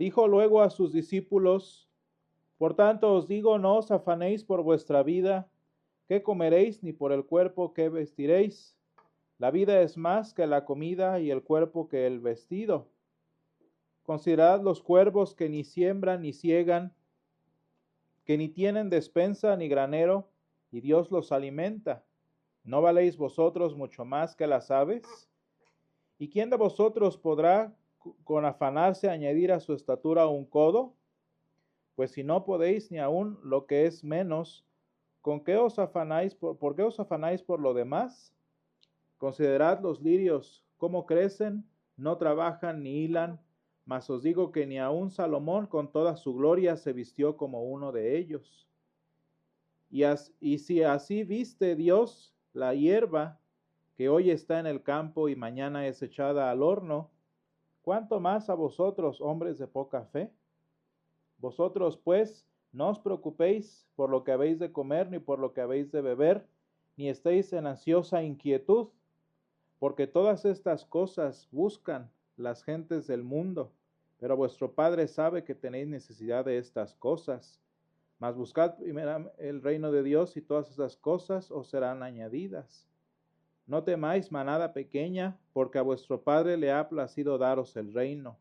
Dijo luego a sus discípulos: Por tanto os digo, no os afanéis por vuestra vida, qué comeréis, ni por el cuerpo, qué vestiréis. La vida es más que la comida, y el cuerpo que el vestido. Considerad los cuervos, que ni siembran ni siegan, que ni tienen despensa ni granero, y Dios los alimenta. ¿No valéis vosotros mucho más que las aves? ¿Y quién de vosotros podrá con afanarse añadir a su estatura un codo? Pues si no podéis ni aun lo que es menos, ¿con qué os afanáis por qué os afanáis por lo demás? Considerad los lirios, cómo crecen, no trabajan ni hilan, mas os digo que ni aun Salomón con toda su gloria se vistió como uno de ellos. Y si así viste Dios la hierba, que hoy está en el campo y mañana es echada al horno, ¿cuánto más a vosotros, hombres de poca fe? Vosotros, pues, no os preocupéis por lo que habéis de comer, ni por lo que habéis de beber, ni estéis en ansiosa inquietud, porque todas estas cosas buscan las gentes del mundo, pero vuestro Padre sabe que tenéis necesidad de estas cosas. Mas buscad primero el reino de Dios, y todas esas cosas os serán añadidas. No temáis, manada pequeña, porque a vuestro Padre le ha placido daros el reino.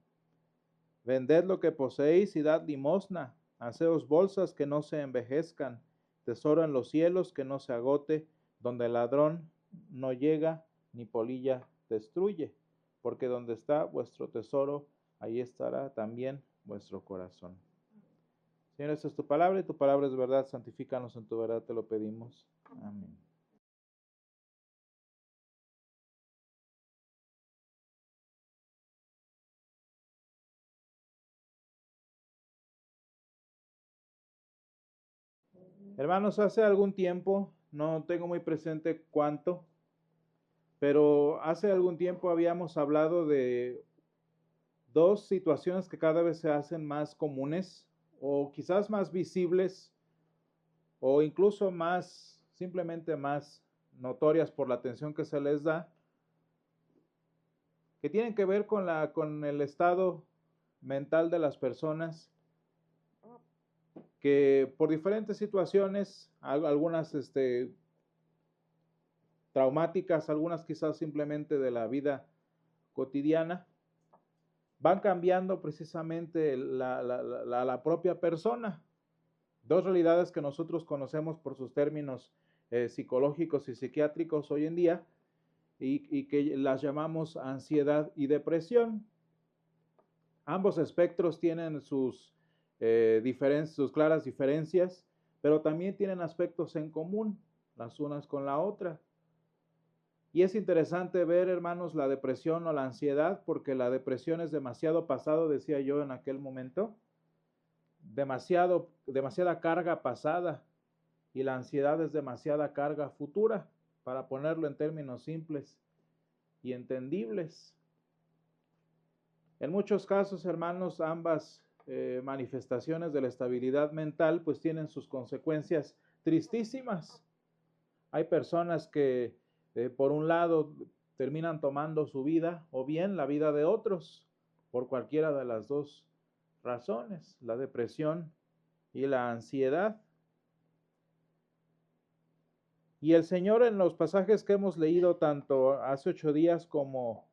Vended lo que poseéis y dad limosna. Haceos bolsas que no se envejezcan, tesoro en los cielos que no se agote, donde el ladrón no llega ni polilla destruye. Porque donde está vuestro tesoro, ahí estará también vuestro corazón. Señor, esta es tu palabra, y tu palabra es verdad. Santifícanos en tu verdad, te lo pedimos. Amén. Hermanos, hace algún tiempo, no tengo muy presente cuánto, pero hace algún tiempo habíamos hablado de dos situaciones que cada vez se hacen más comunes, o quizás más visibles, o incluso más, simplemente más notorias por la atención que se les da, que tienen que ver con el estado mental de las personas, que por diferentes situaciones, algunas traumáticas, algunas quizás simplemente de la vida cotidiana, van cambiando precisamente la propia persona. Dos realidades que nosotros conocemos por sus términos psicológicos y psiquiátricos hoy en día, y que las llamamos ansiedad y depresión. Ambos espectros tienen sus claras diferencias, pero también tienen aspectos en común, las unas con la otra. Y es interesante ver, hermanos, la depresión o la ansiedad, porque la depresión es demasiado pasado, decía yo en aquel momento, demasiada carga pasada, y la ansiedad es demasiada carga futura, para ponerlo en términos simples y entendibles. En muchos casos, hermanos, ambas manifestaciones de la estabilidad mental pues tienen sus consecuencias tristísimas. Hay personas que por un lado terminan tomando su vida, o bien la vida de otros, por cualquiera de las dos razones, la depresión y la ansiedad. Y el Señor, en los pasajes que hemos leído tanto hace 8 días como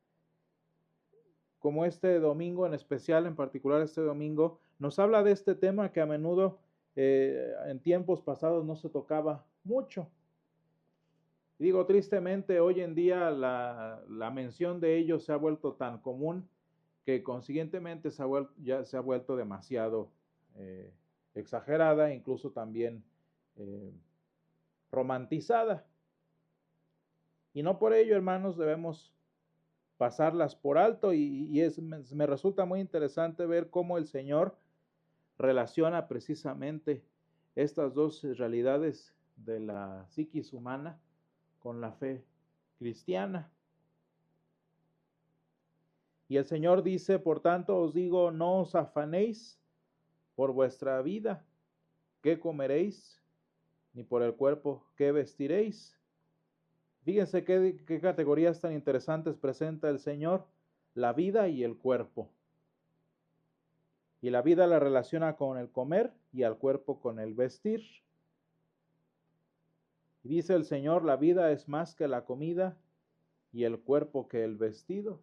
este domingo, en especial, en particular este domingo, nos habla de este tema que a menudo en tiempos pasados no se tocaba mucho. Digo, tristemente, hoy en día la mención de ello se ha vuelto tan común, que consiguientemente ya se ha vuelto demasiado exagerada, incluso también romantizada. Y no por ello, hermanos, debemos pasarlas por alto, y me resulta muy interesante ver cómo el Señor relaciona precisamente estas dos realidades de la psiquis humana con la fe cristiana. Y el Señor dice: por tanto os digo, no os afanéis por vuestra vida, qué comeréis, ni por el cuerpo, qué vestiréis. Fíjense qué categorías tan interesantes presenta el Señor: la vida y el cuerpo. Y la vida la relaciona con el comer y al cuerpo con el vestir. Y dice el Señor, la vida es más que la comida y el cuerpo que el vestido.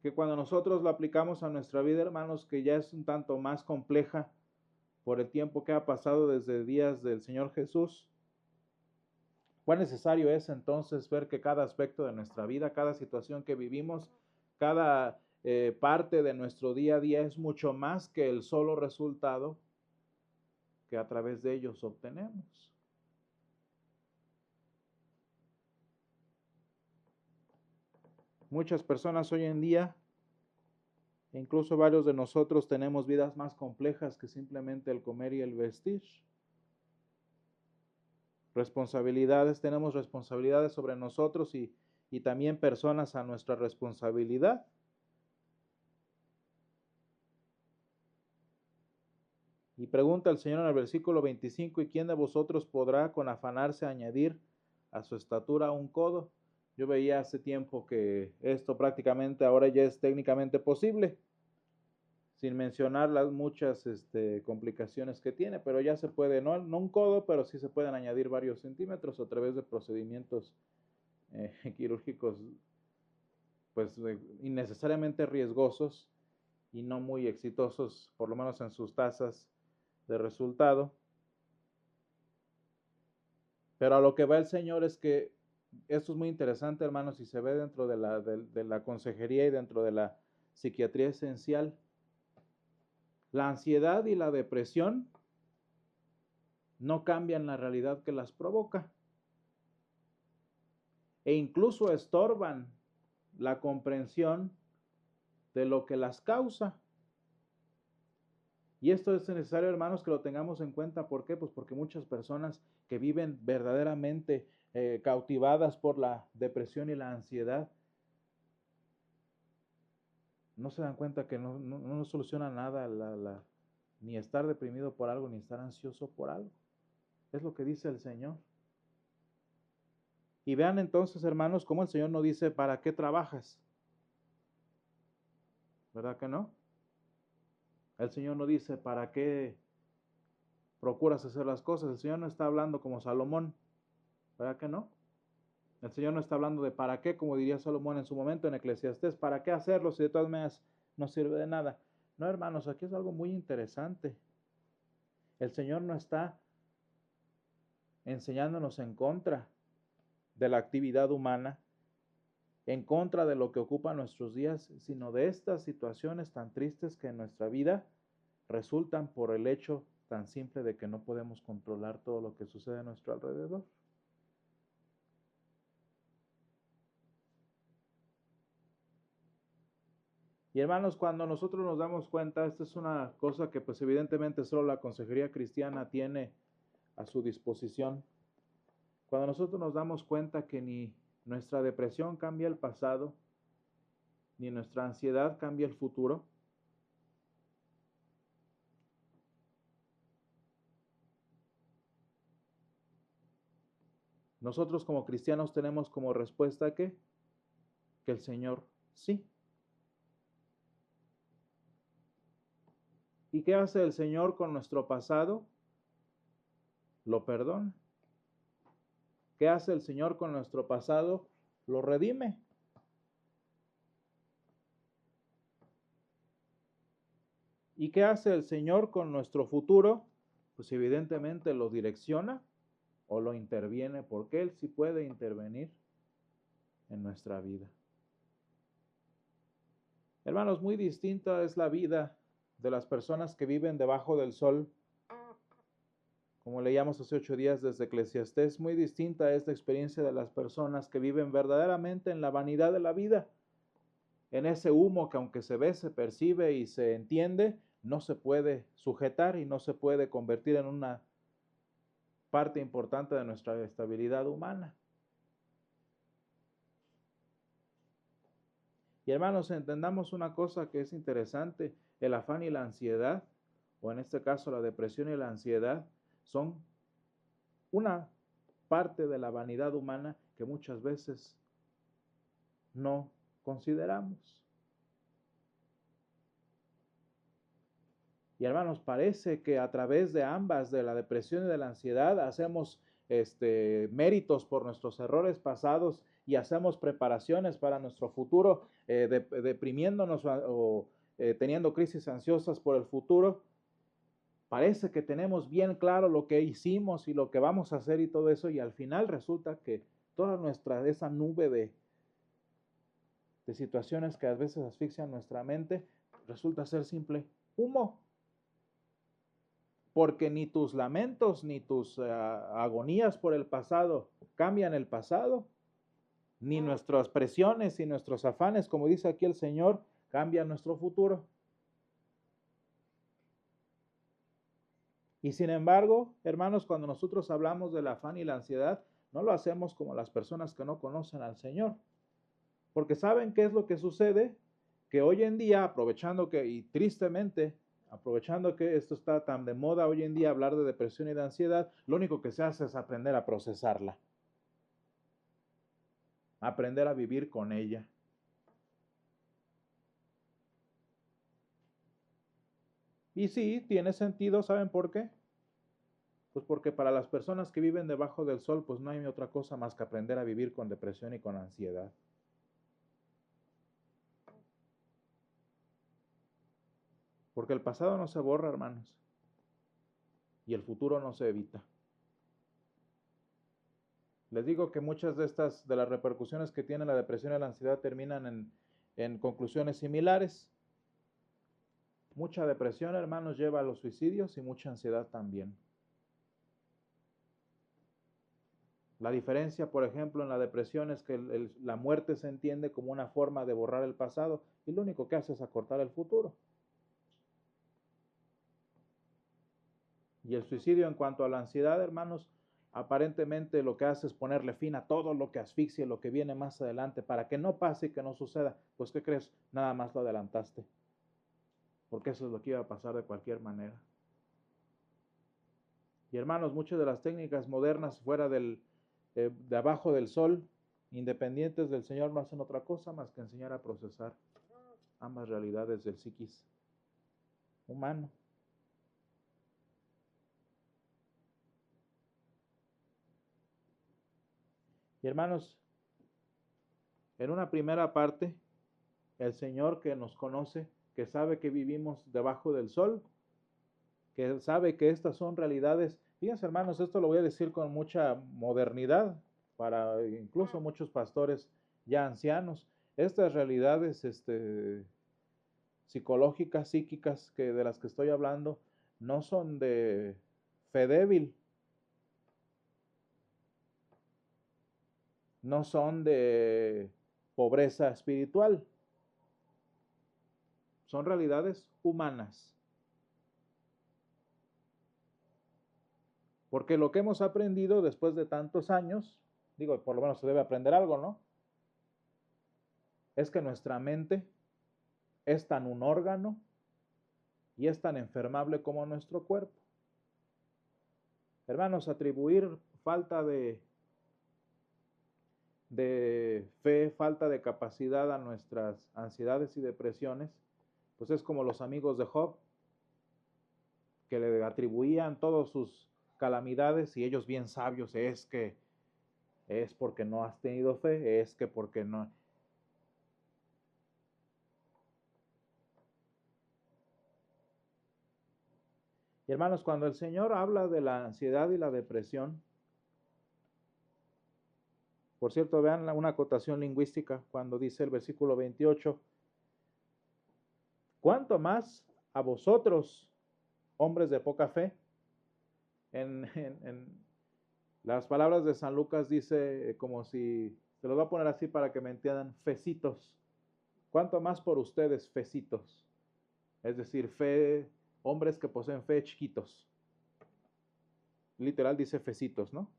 Que cuando nosotros lo aplicamos a nuestra vida, hermanos, que ya es un tanto más compleja por el tiempo que ha pasado desde días del Señor Jesús, cuán necesario es entonces ver que cada aspecto de nuestra vida, cada situación que vivimos, cada parte de nuestro día a día es mucho más que el solo resultado que a través de ellos obtenemos. Muchas personas hoy en día, incluso varios de nosotros, tenemos vidas más complejas que simplemente el comer y el vestir. Tenemos responsabilidades sobre nosotros y también personas a nuestra responsabilidad. Y pregunta el Señor en el versículo 25, ¿y quién de vosotros podrá con afanarse añadir a su estatura un codo? Yo veía hace tiempo que esto prácticamente ahora ya es técnicamente posible, sin mencionar las muchas complicaciones que tiene, pero ya se puede, no un codo, pero sí se pueden añadir varios centímetros a través de procedimientos quirúrgicos pues innecesariamente riesgosos y no muy exitosos, por lo menos en sus tasas de resultado. Pero a lo que va el Señor es que esto es muy interesante, hermanos, y se ve dentro de la consejería y dentro de la psiquiatría esencial. La ansiedad y la depresión no cambian la realidad que las provoca e incluso estorban la comprensión de lo que las causa. Y esto es necesario, hermanos, que lo tengamos en cuenta. ¿Por qué? Pues porque muchas personas que viven verdaderamente cautivadas por la depresión y la ansiedad, no se dan cuenta que no soluciona nada ni estar deprimido por algo, ni estar ansioso por algo. Es lo que dice el Señor. Y vean entonces, hermanos, cómo el Señor no dice, ¿para qué trabajas? ¿Verdad que no? El Señor no dice, ¿para qué procuras hacer las cosas? El Señor no está hablando como Salomón, ¿verdad que no? El Señor no está hablando de para qué, como diría Salomón en su momento en Eclesiastés, ¿para qué hacerlo si de todas maneras no sirve de nada? No, hermanos, aquí es algo muy interesante. El Señor no está enseñándonos en contra de la actividad humana, en contra de lo que ocupa nuestros días, sino de estas situaciones tan tristes que en nuestra vida resultan por el hecho tan simple de que no podemos controlar todo lo que sucede a nuestro alrededor. Y hermanos, cuando nosotros nos damos cuenta, esta es una cosa que pues evidentemente solo la consejería cristiana tiene a su disposición. Cuando nosotros nos damos cuenta que ni nuestra depresión cambia el pasado, ni nuestra ansiedad cambia el futuro, nosotros como cristianos tenemos como respuesta que el Señor sí. ¿Y qué hace el Señor con nuestro pasado? Lo perdona. ¿Qué hace el Señor con nuestro pasado? Lo redime. ¿Y qué hace el Señor con nuestro futuro? Pues evidentemente lo direcciona o lo interviene, porque Él sí puede intervenir en nuestra vida. Hermanos, muy distinta es la vida de las personas que viven debajo del sol, como leíamos hace 8 días desde Eclesiastés. Muy distinta es la experiencia de las personas que viven verdaderamente en la vanidad de la vida, en ese humo que aunque se ve, se percibe y se entiende, no se puede sujetar y no se puede convertir en una parte importante de nuestra estabilidad humana. Y hermanos, entendamos una cosa que es interesante: el afán y la ansiedad, o en este caso la depresión y la ansiedad, son una parte de la vanidad humana que muchas veces no consideramos. Y hermanos, parece que a través de ambas, de la depresión y de la ansiedad, hacemos méritos por nuestros errores pasados y hacemos preparaciones para nuestro futuro, deprimiéndonos o teniendo crisis ansiosas por el futuro. Parece que tenemos bien claro lo que hicimos y lo que vamos a hacer y todo eso, y al final resulta que toda esa nube de situaciones que a veces asfixian nuestra mente, resulta ser simple humo. Porque ni tus lamentos ni tus agonías por el pasado cambian el pasado, ni nuestras presiones y nuestros afanes, como dice aquí el Señor, cambian nuestro futuro. Y sin embargo, hermanos, cuando nosotros hablamos del afán y la ansiedad, no lo hacemos como las personas que no conocen al Señor. Porque ¿saben qué es lo que sucede? Que hoy en día, aprovechando que, y tristemente, aprovechando que esto está tan de moda hoy en día, hablar de depresión y de ansiedad, lo único que se hace es aprender a procesarla. Aprender a vivir con ella. Y sí, tiene sentido, ¿saben por qué? Pues porque para las personas que viven debajo del sol, pues no hay otra cosa más que aprender a vivir con depresión y con ansiedad. Porque el pasado no se borra, hermanos. Y el futuro no se evita. Les digo que muchas de las repercusiones que tiene la depresión y la ansiedad terminan en conclusiones similares. Mucha depresión, hermanos, lleva a los suicidios y mucha ansiedad también. La diferencia, por ejemplo, en la depresión es que la muerte se entiende como una forma de borrar el pasado y lo único que hace es acortar el futuro. Y el suicidio, en cuanto a la ansiedad, hermanos, aparentemente lo que hace es ponerle fin a todo lo que asfixia, lo que viene más adelante, para que no pase y que no suceda. Pues, ¿qué crees? Nada más lo adelantaste. Porque eso es lo que iba a pasar de cualquier manera. Y hermanos, muchas de las técnicas modernas fuera de abajo del sol, independientes del Señor, no hacen otra cosa más que enseñar a procesar ambas realidades del psiquis humano. Y hermanos, en una primera parte, el Señor que nos conoce, que sabe que vivimos debajo del sol, que sabe que estas son realidades. Fíjense, hermanos, esto lo voy a decir con mucha modernidad para incluso muchos pastores ya ancianos. Estas realidades psicológicas, psíquicas de las que estoy hablando, no son de fe débil, no son de pobreza espiritual, son realidades humanas. Porque lo que hemos aprendido después de tantos años, digo, por lo menos se debe aprender algo, ¿no? Es que nuestra mente es tan un órgano y es tan enfermable como nuestro cuerpo. Hermanos, atribuir falta de fe, falta de capacidad a nuestras ansiedades y depresiones, pues es como los amigos de Job, que le atribuían todas sus calamidades y ellos bien sabios, es que es porque no has tenido fe, es que porque no. Y hermanos, cuando el Señor habla de la ansiedad y la depresión, por cierto, vean una acotación lingüística cuando dice el versículo 28, ¿cuánto más a vosotros, hombres de poca fe? En las palabras de San Lucas dice como si, se los voy a poner así para que me entiendan, fecitos. ¿Cuánto más por ustedes, fecitos? Es decir, fe, hombres que poseen fe chiquitos. Literal dice fecitos, ¿no?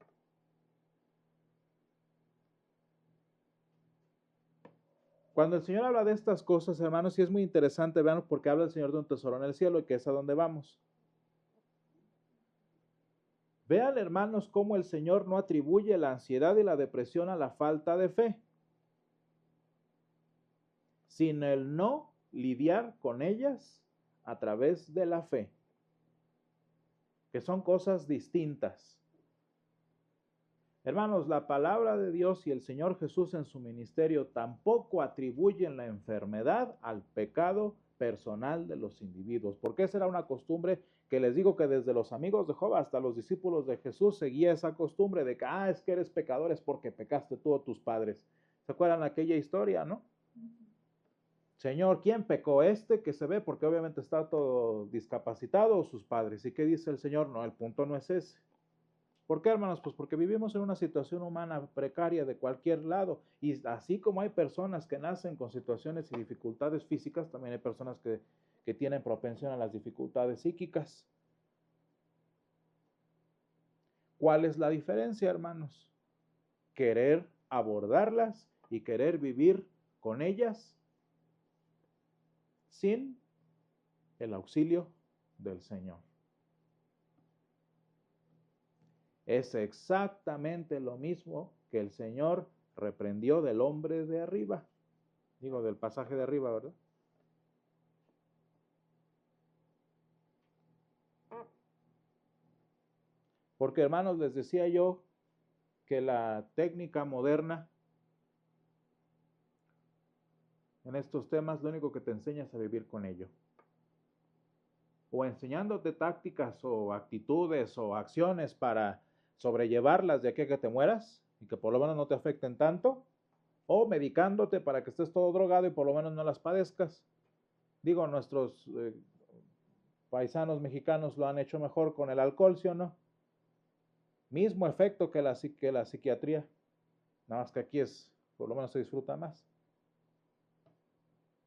Cuando el Señor habla de estas cosas, hermanos, sí es muy interesante, vean, porque habla el Señor de un tesoro en el cielo y que es a donde vamos. Vean, hermanos, cómo el Señor no atribuye la ansiedad y la depresión a la falta de fe, sino el no lidiar con ellas a través de la fe, que son cosas distintas. Hermanos, la palabra de Dios y el Señor Jesús en su ministerio tampoco atribuyen la enfermedad al pecado personal de los individuos, porque esa era una costumbre que les digo que desde los amigos de Job hasta los discípulos de Jesús seguía esa costumbre de que, es que eres pecador, es porque pecaste tú o tus padres. ¿Se acuerdan aquella historia, no? Señor, ¿quién pecó? Este que se ve, porque obviamente está todo discapacitado, o sus padres. ¿Y qué dice el Señor? No, el punto no es ese. ¿Por qué, hermanos? Pues porque vivimos en una situación humana precaria de cualquier lado. Y así como hay personas que nacen con situaciones y dificultades físicas, también hay personas que tienen propensión a las dificultades psíquicas. ¿Cuál es la diferencia, hermanos? Querer abordarlas y querer vivir con ellas sin el auxilio del Señor. Es exactamente lo mismo que el Señor reprendió del hombre de arriba. Digo, del pasaje de arriba, ¿verdad? Porque, hermanos, les decía yo que la técnica moderna en estos temas lo único que te enseña es a vivir con ello. O enseñándote tácticas o actitudes o acciones para sobrellevarlas de aquí a que te mueras y que por lo menos no te afecten tanto, o medicándote para que estés todo drogado y por lo menos no las padezcas. Digo, nuestros paisanos mexicanos lo han hecho mejor con el alcohol, ¿sí o no? Mismo efecto que la psiquiatría, nada más que aquí por lo menos se disfruta más.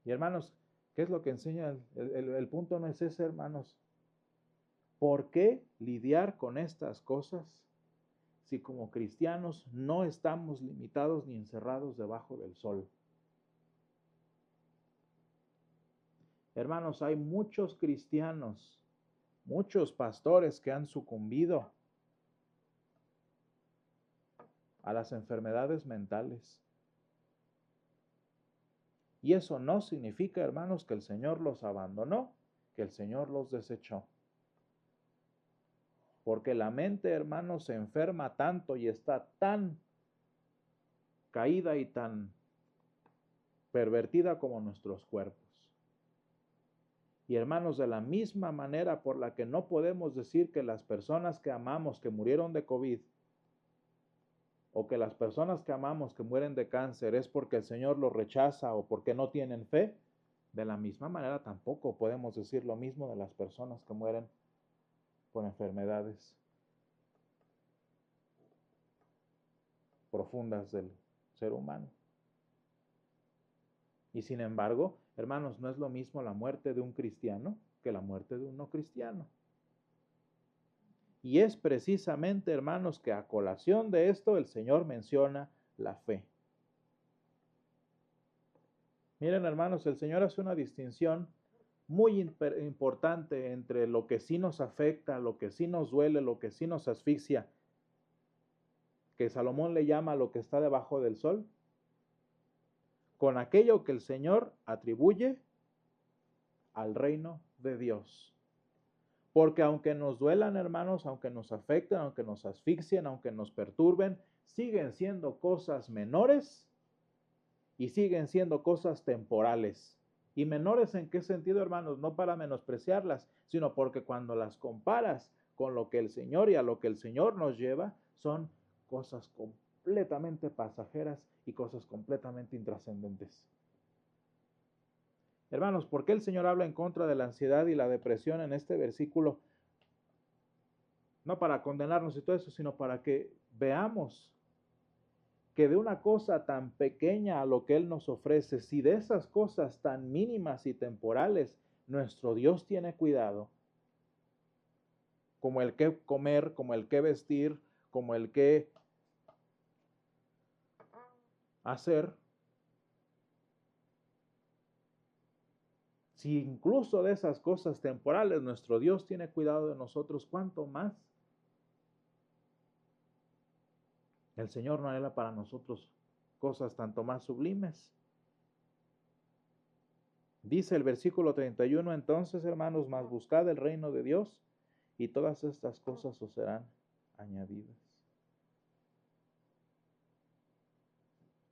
Y hermanos, ¿qué es lo que enseña? El punto no es ese, hermanos. ¿Por qué lidiar con estas cosas si como cristianos no estamos limitados ni encerrados debajo del sol? Hermanos, hay muchos cristianos, muchos pastores que han sucumbido a las enfermedades mentales. Y eso no significa, hermanos, que el Señor los abandonó, que el Señor los desechó. Porque la mente, hermanos, se enferma tanto y está tan caída y tan pervertida como nuestros cuerpos. Y hermanos, de la misma manera por la que no podemos decir que las personas que amamos que murieron de COVID o que las personas que amamos que mueren de cáncer es porque el Señor los rechaza o porque no tienen fe, de la misma manera tampoco podemos decir lo mismo de las personas que mueren por enfermedades profundas del ser humano. Y sin embargo, hermanos, no es lo mismo la muerte de un cristiano que la muerte de un no cristiano. Y es precisamente, hermanos, que a colación de esto el Señor menciona la fe. Miren, hermanos, el Señor hace una distinción muy importante entre lo que sí nos afecta, lo que sí nos duele, lo que sí nos asfixia, que Salomón le llama lo que está debajo del sol, con aquello que el Señor atribuye al reino de Dios. Porque aunque nos duelan, hermanos, aunque nos afecten, aunque nos asfixien, aunque nos perturben, siguen siendo cosas menores y siguen siendo cosas temporales. ¿Y menores en qué sentido, hermanos? No para menospreciarlas, sino porque cuando las comparas con lo que el Señor y a lo que el Señor nos lleva, son cosas completamente pasajeras y cosas completamente intrascendentes. Hermanos, ¿por qué el Señor habla en contra de la ansiedad y la depresión en este versículo? No para condenarnos y todo eso, sino para que veamos que de una cosa tan pequeña a lo que Él nos ofrece, si de esas cosas tan mínimas y temporales nuestro Dios tiene cuidado, como el que comer, como el que vestir, como el que hacer, si incluso de esas cosas temporales nuestro Dios tiene cuidado de nosotros, ¿cuánto más el Señor no anhela para nosotros cosas tanto más sublimes? Dice el versículo 31, entonces, hermanos, mas buscad el reino de Dios y todas estas cosas os serán añadidas.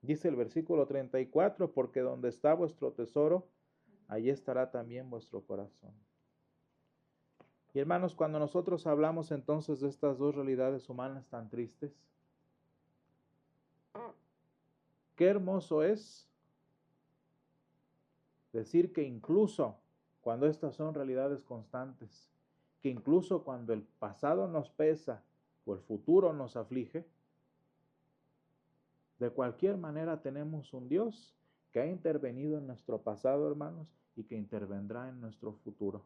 Dice el versículo 34, porque donde está vuestro tesoro, allí estará también vuestro corazón. Y hermanos, cuando nosotros hablamos entonces de estas dos realidades humanas tan tristes, qué hermoso es decir que incluso cuando estas son realidades constantes, que incluso cuando el pasado nos pesa o el futuro nos aflige, de cualquier manera tenemos un Dios que ha intervenido en nuestro pasado, hermanos, y que intervendrá en nuestro futuro.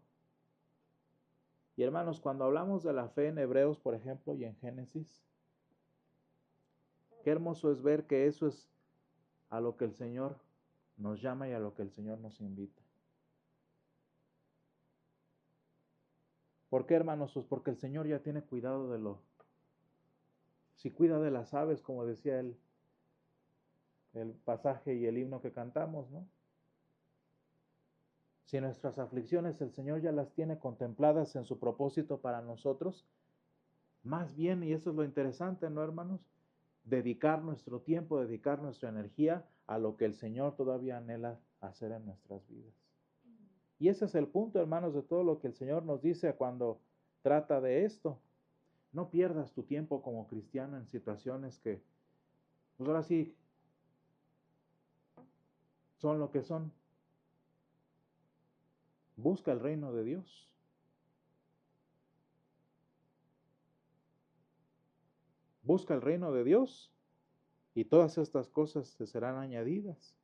Y hermanos, cuando hablamos de la fe en Hebreos, por ejemplo, y en Génesis, qué hermoso es ver que eso es a lo que el Señor nos llama y a lo que el Señor nos invita. ¿Por qué, hermanos? Pues porque el Señor ya tiene cuidado de si cuida de las aves, como decía el pasaje y el himno que cantamos, ¿no? Si nuestras aflicciones el Señor ya las tiene contempladas en su propósito para nosotros, más bien, y eso es lo interesante, ¿no, hermanos? Dedicar nuestro tiempo, dedicar nuestra energía a lo que el Señor todavía anhela hacer en nuestras vidas. Y ese es el punto, hermanos, de todo lo que el Señor nos dice cuando trata de esto. No pierdas tu tiempo como cristiano en situaciones que, pues ahora sí, son lo que son. Busca el reino de Dios. Busca el reino de Dios y todas estas cosas te serán añadidas.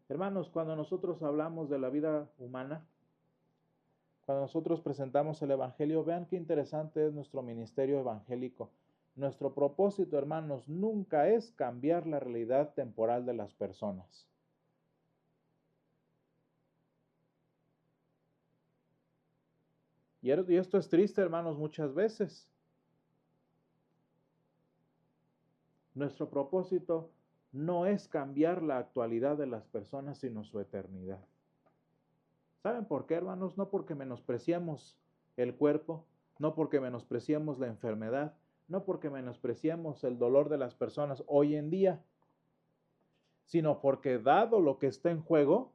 Hermanos, cuando nosotros hablamos de la vida humana, cuando nosotros presentamos el Evangelio, vean qué interesante es nuestro ministerio evangélico. Nuestro propósito, hermanos, nunca es cambiar la realidad temporal de las personas. Y esto es triste, hermanos, muchas veces. Nuestro propósito no es cambiar la actualidad de las personas, sino su eternidad. ¿Saben por qué, hermanos? No porque menospreciemos el cuerpo, no porque menospreciemos la enfermedad, no porque menospreciemos el dolor de las personas hoy en día, sino porque dado lo que está en juego,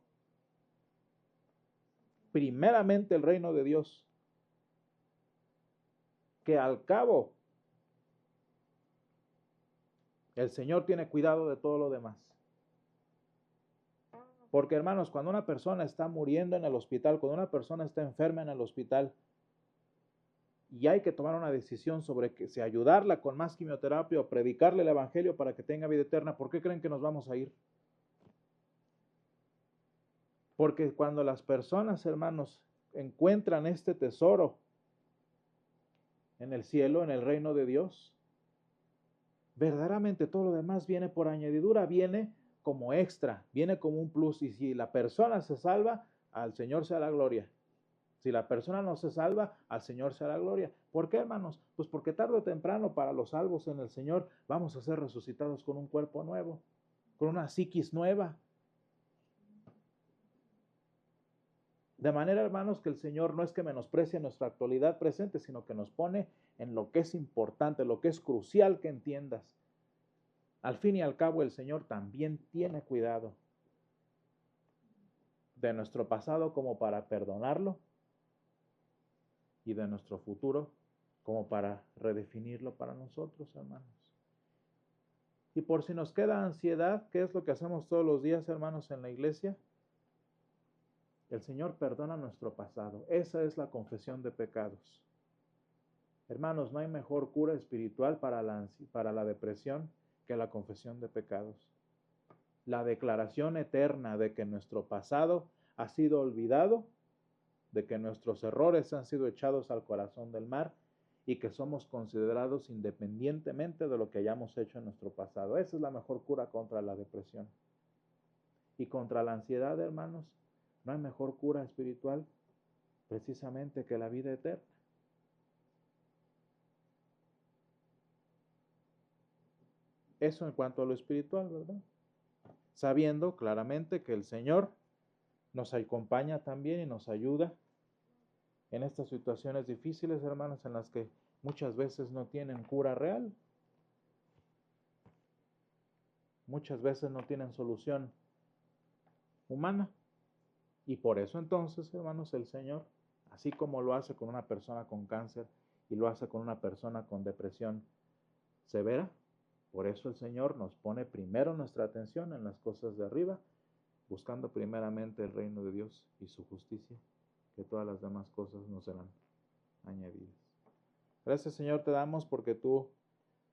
primeramente el reino de Dios, que al cabo el Señor tiene cuidado de todo lo demás. Porque, hermanos, cuando una persona está muriendo en el hospital, cuando una persona está enferma en el hospital, y hay que tomar una decisión sobre que si ayudarla con más quimioterapia o predicarle el evangelio para que tenga vida eterna, ¿por qué creen que nos vamos a ir? Porque cuando las personas, hermanos, encuentran este tesoro en el cielo, en el reino de Dios, verdaderamente todo lo demás viene por añadidura, viene como extra, viene como un plus. Y si la persona se salva, al Señor sea la gloria. Si la persona no se salva, al Señor sea la gloria. ¿Por qué, hermanos? Pues porque tarde o temprano para los salvos en el Señor vamos a ser resucitados con un cuerpo nuevo, con una psiquis nueva. De manera, hermanos, que el Señor no es que menosprecie nuestra actualidad presente, sino que nos pone en lo que es importante, lo que es crucial que entiendas. Al fin y al cabo, el Señor también tiene cuidado de nuestro pasado como para perdonarlo y de nuestro futuro como para redefinirlo para nosotros, hermanos. Y por si nos queda ansiedad, ¿qué es lo que hacemos todos los días, hermanos, en la iglesia? El Señor perdona nuestro pasado. Esa es la confesión de pecados. Hermanos, no hay mejor cura espiritual para la depresión que la confesión de pecados. La declaración eterna de que nuestro pasado ha sido olvidado, de que nuestros errores han sido echados al corazón del mar y que somos considerados independientemente de lo que hayamos hecho en nuestro pasado. Esa es la mejor cura contra la depresión. Y contra la ansiedad, hermanos, no hay mejor cura espiritual precisamente que la vida eterna. Eso en cuanto a lo espiritual, ¿verdad? Sabiendo claramente que el Señor nos acompaña también y nos ayuda en estas situaciones difíciles, hermanos, en las que muchas veces no tienen cura real. Muchas veces no tienen solución humana. Y por eso entonces, hermanos, el Señor, así como lo hace con una persona con cáncer y lo hace con una persona con depresión severa, por eso el Señor nos pone primero nuestra atención en las cosas de arriba, buscando primeramente el reino de Dios y su justicia, que todas las demás cosas nos serán añadidas. Gracias, Señor, te damos porque tú,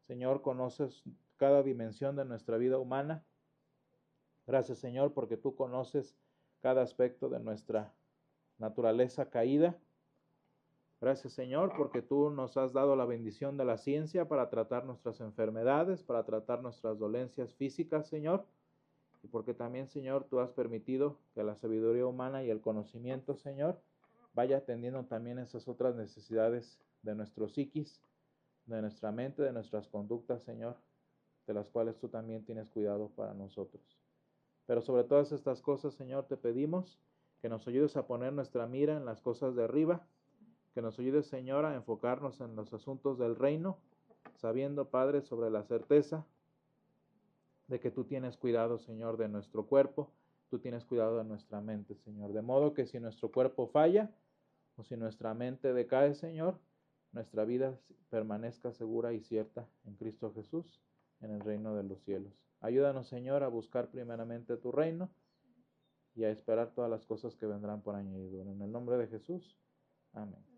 Señor, conoces cada dimensión de nuestra vida humana. Gracias, Señor, porque tú conoces cada aspecto de nuestra naturaleza caída. Gracias, Señor, porque tú nos has dado la bendición de la ciencia para tratar nuestras enfermedades, para tratar nuestras dolencias físicas, Señor. Y porque también, Señor, tú has permitido que la sabiduría humana y el conocimiento, Señor, vaya atendiendo también esas otras necesidades de nuestro psiquis, de nuestra mente, de nuestras conductas, Señor, de las cuales tú también tienes cuidado para nosotros. Pero sobre todas estas cosas, Señor, te pedimos que nos ayudes a poner nuestra mira en las cosas de arriba, que nos ayudes, Señor, a enfocarnos en los asuntos del reino, sabiendo, Padre, sobre la certeza de que tú tienes cuidado, Señor, de nuestro cuerpo, tú tienes cuidado de nuestra mente, Señor. De modo que si nuestro cuerpo falla o si nuestra mente decae, Señor, nuestra vida permanezca segura y cierta en Cristo Jesús, en el reino de los cielos. Ayúdanos, Señor, a buscar primeramente tu reino y a esperar todas las cosas que vendrán por añadidura. En el nombre de Jesús. Amén.